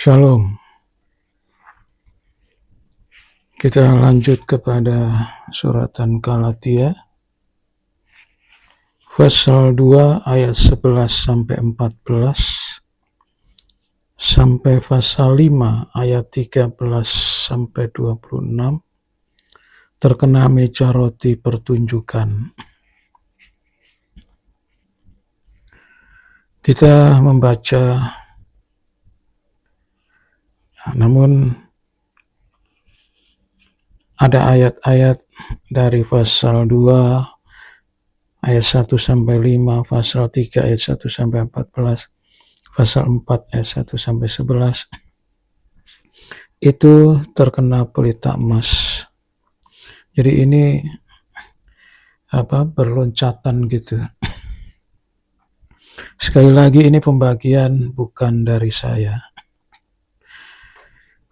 Shalom. Kita lanjut kepada suratan Galatia pasal 2 ayat 11 sampai 14 sampai pasal 5 ayat 13 sampai 26 terkena meja roti pertunjukan. Kita membaca, namun ada ayat-ayat dari pasal 2 ayat 1 sampai 5, pasal 3 ayat 1 sampai 14, pasal 4 ayat 1 sampai 11 itu terkena pelita emas. Jadi ini berloncatan gitu. Sekali lagi ini pembagian bukan dari saya.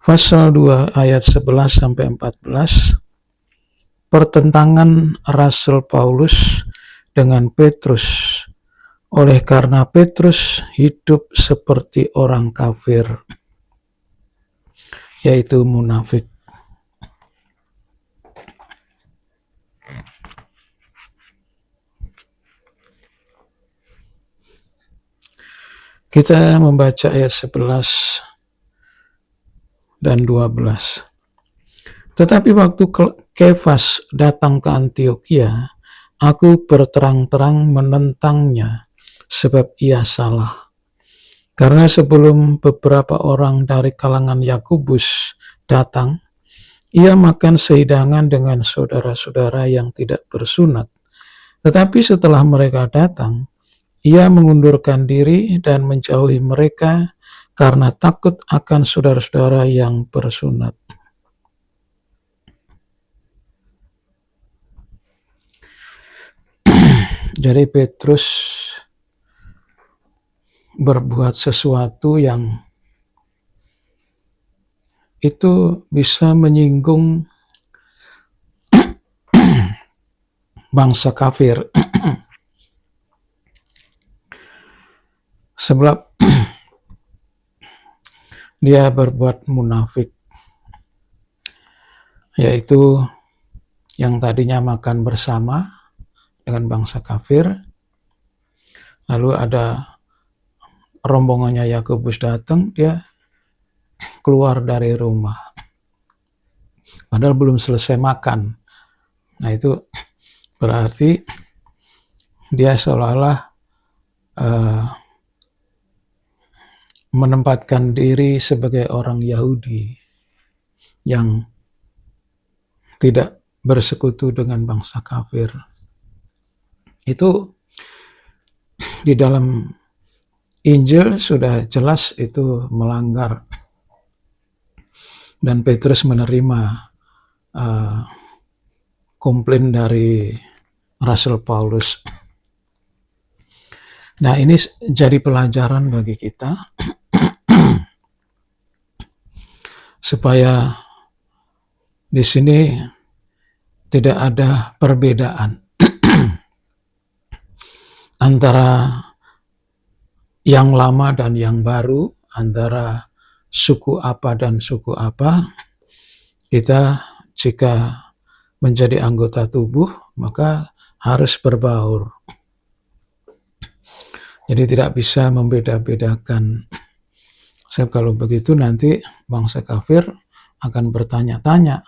Pasal 2 ayat 11 sampai 14, pertentangan Rasul Paulus dengan Petrus, oleh karena Petrus hidup seperti orang kafir, yaitu munafik. Kita membaca ayat 11 dan 12. Tetapi waktu Kefas datang ke Antiokhia, aku berterang-terang menentangnya, sebab ia salah. Karena sebelum beberapa orang dari kalangan Yakobus datang, ia makan sehidangan dengan saudara-saudara yang tidak bersunat. Tetapi setelah mereka datang, ia mengundurkan diri dan menjauhi mereka karena takut akan saudara-saudara yang bersunat. Jadi Petrus berbuat sesuatu yang itu bisa menyinggung bangsa kafir. Sebab dia berbuat munafik, yaitu yang tadinya makan bersama dengan bangsa kafir, lalu ada rombongannya Yakobus datang, dia keluar dari rumah, padahal belum selesai makan. Nah itu berarti dia seolah-olah menempatkan diri sebagai orang Yahudi yang tidak bersekutu dengan bangsa kafir. Itu di dalam Injil sudah jelas itu melanggar, dan Petrus menerima komplain dari Rasul Paulus. Nah ini jadi pelajaran bagi kita supaya di sini tidak ada perbedaan antara yang lama dan yang baru, antara suku apa dan suku apa. Kita jika menjadi anggota tubuh, maka harus berbaur. Jadi tidak bisa membeda-bedakan. Sebab kalau begitu nanti bangsa kafir akan bertanya-tanya,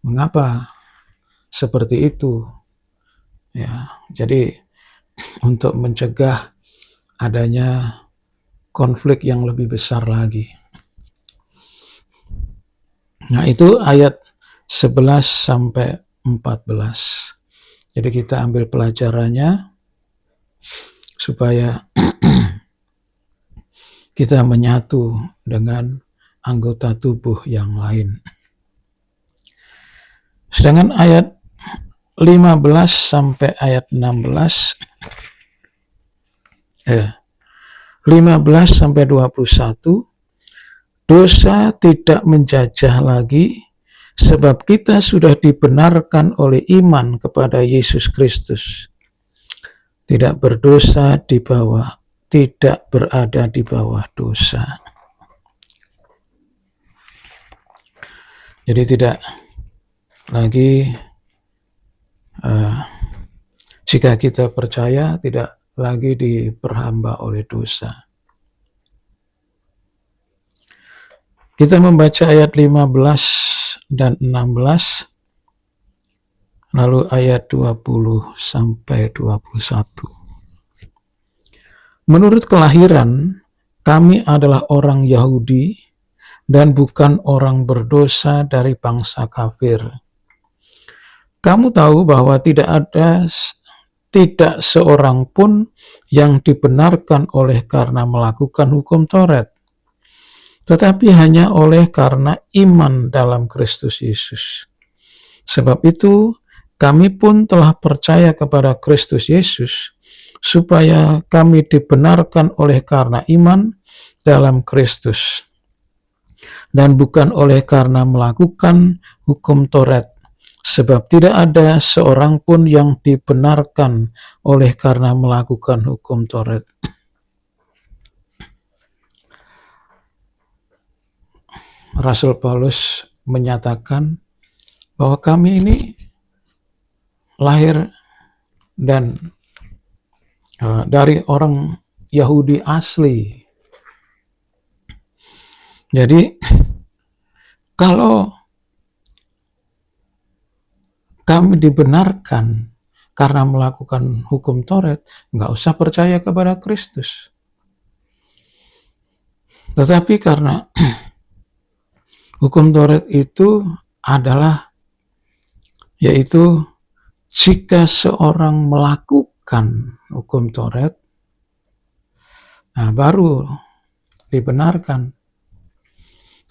mengapa seperti itu? Ya, jadi untuk mencegah adanya konflik yang lebih besar lagi. Nah, itu ayat 11 sampai 14. Jadi kita ambil pelajarannya supaya kita menyatu dengan anggota tubuh yang lain. Sedangkan ayat 15 sampai ayat 16, 15 sampai 21, dosa tidak menjajah lagi, sebab kita sudah dibenarkan oleh iman kepada Yesus Kristus. Tidak berdosa di bawah, tidak berada di bawah dosa. Jadi tidak lagi jika kita percaya tidak lagi diperhamba oleh dosa. Kita membaca ayat 15 dan 16, lalu ayat 20 sampai 21. Menurut kelahiran, kami adalah orang Yahudi dan bukan orang berdosa dari bangsa kafir. Kamu tahu bahwa tidak seorang pun yang dibenarkan oleh karena melakukan hukum Taurat, tetapi hanya oleh karena iman dalam Kristus Yesus. Sebab itu, kami pun telah percaya kepada Kristus Yesus, supaya kami dibenarkan oleh karena iman dalam Kristus, dan bukan oleh karena melakukan hukum Taurat. Sebab tidak ada seorang pun yang dibenarkan oleh karena melakukan hukum Taurat. Rasul Paulus menyatakan bahwa kami ini lahir dan dari orang Yahudi asli. Jadi kalau kami dibenarkan karena melakukan hukum Taurat, nggak usah percaya kepada Kristus. Tetapi karena hukum Taurat itu adalah, yaitu jika seorang melakukan hukum Taurat, nah baru dibenarkan.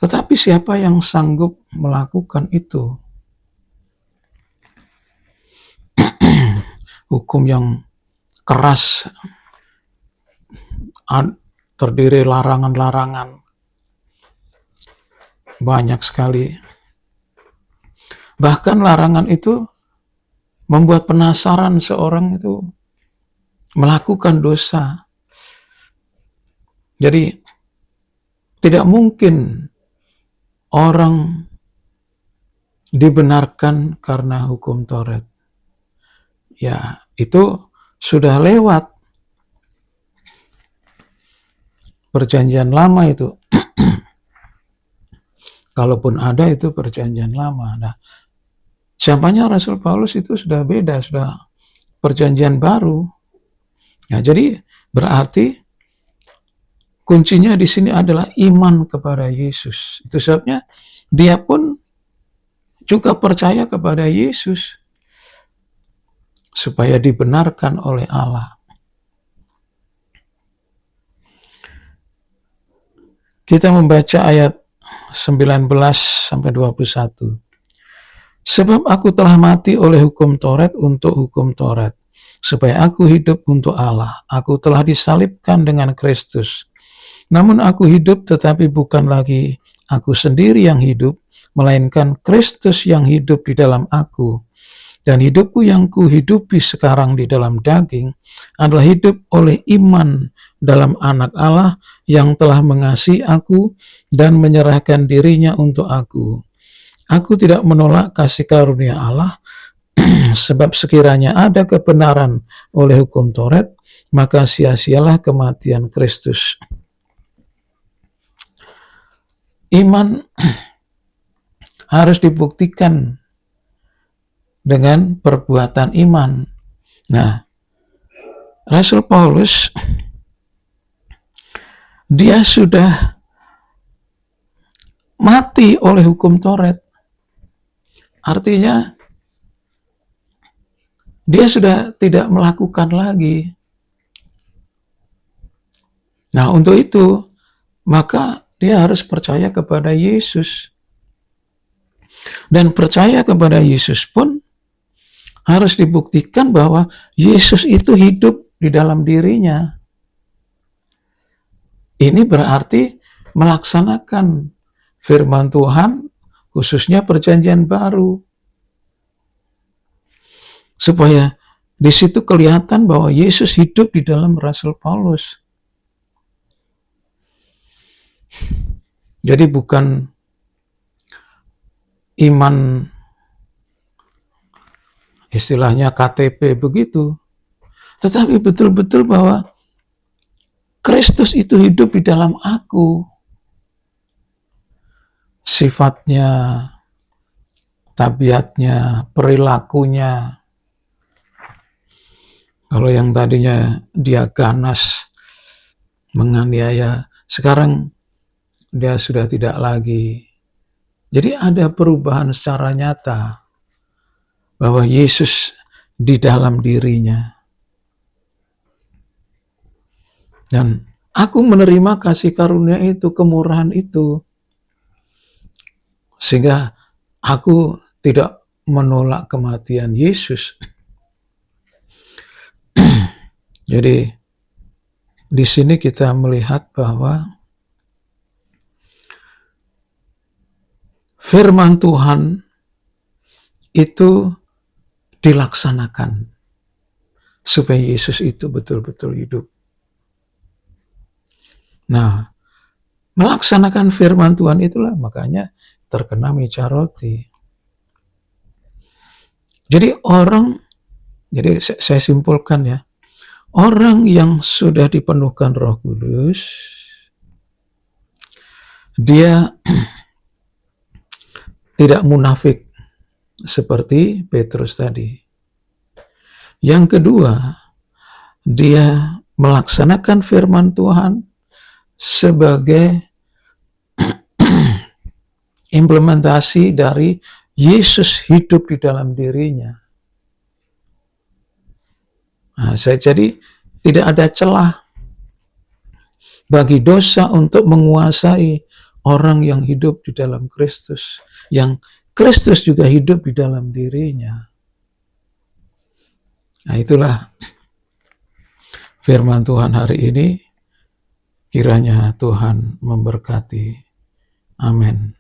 Tetapi siapa yang sanggup melakukan itu? Hukum yang keras, terdiri larangan-larangan, banyak sekali. Bahkan larangan itu membuat penasaran seorang itu melakukan dosa. Jadi tidak mungkin orang dibenarkan karena hukum Taurat. Ya, itu sudah lewat. Perjanjian lama itu. Kalaupun ada itu perjanjian lama. Nah, zamannya Rasul Paulus itu sudah beda, sudah perjanjian baru. Ya, jadi berarti kuncinya di sini adalah iman kepada Yesus. Itu sebabnya dia pun juga percaya kepada Yesus supaya dibenarkan oleh Allah. Kita membaca ayat 19 sampai 21. Sebab aku telah mati oleh hukum Taurat untuk hukum Taurat, supaya aku hidup untuk Allah. Aku telah disalibkan dengan Kristus. Namun aku hidup, tetapi bukan lagi aku sendiri yang hidup, melainkan Kristus yang hidup di dalam aku. Dan hidupku yang kuhidupi sekarang di dalam daging adalah hidup oleh iman dalam Anak Allah yang telah mengasihi aku dan menyerahkan dirinya untuk aku. Aku tidak menolak kasih karunia Allah, sebab sekiranya ada kebenaran oleh hukum Taurat, maka sia-sialah kematian Kristus. Iman harus dibuktikan dengan perbuatan iman. Nah, Rasul Paulus, dia sudah mati oleh hukum Taurat. Artinya, dia sudah tidak melakukan lagi. Nah, untuk itu, maka dia harus percaya kepada Yesus. Dan percaya kepada Yesus pun harus dibuktikan bahwa Yesus itu hidup di dalam dirinya. Ini berarti melaksanakan firman Tuhan, khususnya perjanjian baru. Supaya di situ kelihatan bahwa Yesus hidup di dalam Rasul Paulus. Jadi bukan iman, istilahnya KTP begitu, tetapi betul-betul bahwa Kristus itu hidup di dalam aku. Sifatnya, tabiatnya, perilakunya. Kalau yang tadinya dia ganas, menganiaya, sekarang dia sudah tidak lagi. Jadi ada perubahan secara nyata bahwa Yesus di dalam dirinya. Dan aku menerima kasih karunia itu, kemurahan itu. Sehingga aku tidak menolak kematian Yesus. Jadi di sini kita melihat bahwa firman Tuhan itu dilaksanakan supaya Yesus itu betul-betul hidup. Nah, melaksanakan firman Tuhan itulah makanya terkena meja roti. Jadi jadi saya simpulkan ya, orang yang sudah dipenuhkan Roh Kudus, dia tidak munafik seperti Petrus tadi. Yang kedua, dia melaksanakan firman Tuhan sebagai implementasi dari Yesus hidup di dalam dirinya. Nah, jadi tidak ada celah bagi dosa untuk menguasai orang yang hidup di dalam Kristus, yang Kristus juga hidup di dalam dirinya. Nah, itulah firman Tuhan hari ini. Kiranya Tuhan memberkati. Amin.